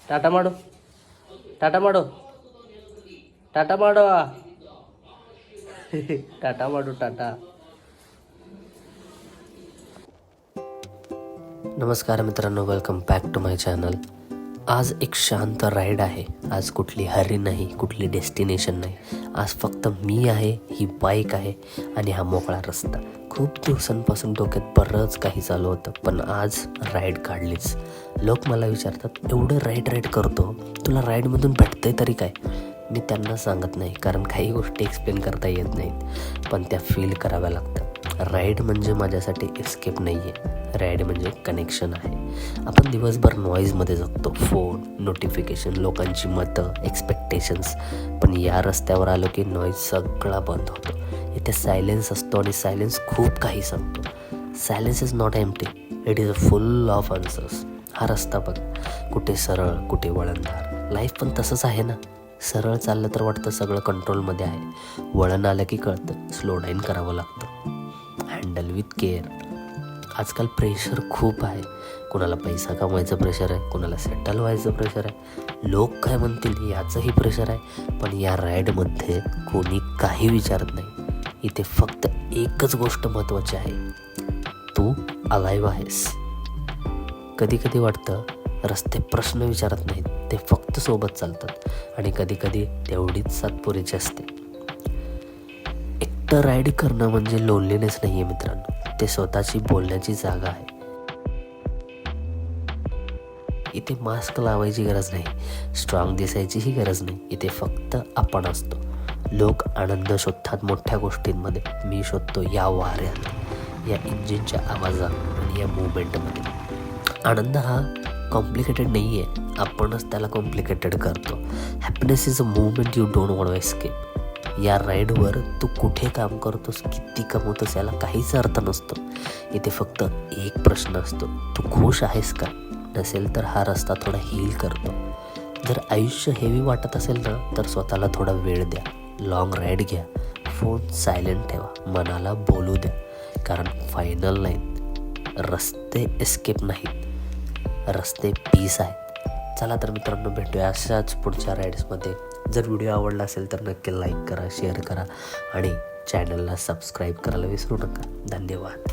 टाटा माडो टाटा माडो टाटा माडो टाटा माडो टाटा. नमस्कार मित्रांनो, welcome back to my channel. आज एक शांत राईड आहे. आज कुठली हरी नाही, कुठली डेस्टिनेशन नाही. आज फक्त मी आहे, ही बाईक आहे आणि हा मोकळा रस्ता. खूप दिवसांपासून डोक्यात बरंच काही चालू होतं, पण आज राईड काढलीच. लोक मला विचारतात, एवढं राईड करतो, तुला राईडमधून भेटतंय तरी काय? मी त्यांना सांगत नाही, कारण काही गोष्टी एक्सप्लेन करता येत नाहीत, पण त्या फील कराव्या लागतात. राईड म्हणजे माझ्यासाठी एस्केप नाही आहे, राईड म्हणजे कनेक्शन आहे. आपण दिवसभर नॉईजमध्ये जगतो, फोन, नोटिफिकेशन, लोकांची मतं, एक्सपेक्टेशन्स. पण या रस्त्यावर आलो की नॉईज सगळा बंद होतो. इथे सायलेन्स असतो आणि सायलेन्स खूप काही सांगतो. Silence is not empty, it is full of answers. हा रस्ता बघ, कुठे सरळ, कुठे वळणदार. लाईफ पण तसंच आहे ना. सरळ चाललं तर वाटतं सगळं कंट्रोलमध्ये आहे, वळण आलं की कळतं स्लो डाऊन करावं लागतं. Handle with care. आजकाल प्रेशर खूप आहे. कोणाला पैसा कमवायचं प्रेशर आहे, कोणाला सेटल व्हायचं प्रेशर आहे, लोक काय म्हणतील याचंही प्रेशर आहे. पण या राईडमध्ये कोणी काही विचारत नाही. इथे फक्त एकच गोष्ट महत्त्वाची आहे, तू अलाइव्ह आहेस. कधी कधी वाटतं रस्ते प्रश्न विचारत नाहीत, ते फक्त सोबत चालतात. आणि कधी कधी तेवढीच साथ पुरेची असते. एकटं राईड करणं म्हणजे लोनलीनेस नाही आहे मित्रांनो, ते स्वतःची बोलण्याची जागा आहे. इथे मास्क लावायची गरज नाही, स्ट्रॉंग दिसायचीही गरज नाही. इथे फक्त आपण असतो. लोक आनंद शोधतात मोठ्या गोष्टींमध्ये, मी शोधतो या वाऱ्यात, या इंजिनच्या आवाजात आणि या मुवमेंटमध्ये. आनंद हा कॉम्प्लिकेटेड नाही आहे, आपणच त्याला कॉम्प्लिकेटेड करतो. Happiness is a moment you don't want to escape. या राईडवर तू कुठे काम करतोस, किती कमवतोस, याला काहीच अर्थ नसतो. इथे फक्त एक प्रश्न असतो, तू खुश आहेस का? नसेल तर हा रस्ता थोडा हील करतो. जर आयुष्य हेवी वाटत असेल ना, तर स्वतःला थोडा वेळ द्या, लॉंग राईड घ्या, फोन सायलेंट ठेवा, मनाला बोलू द्या. कारण फायनल लाईन, रस्ते एस्केप नाहीत, रस्ते पीस आहेत. चला तर मित्रांनो, भेटूया अशाच पुढच्या राईड्समध्ये. जर व्हिडिओ आवडला असेल तर नक्की लाईक करा, शेअर करा आणि चॅनलला सबस्क्राईब करायला विसरू नका. धन्यवाद.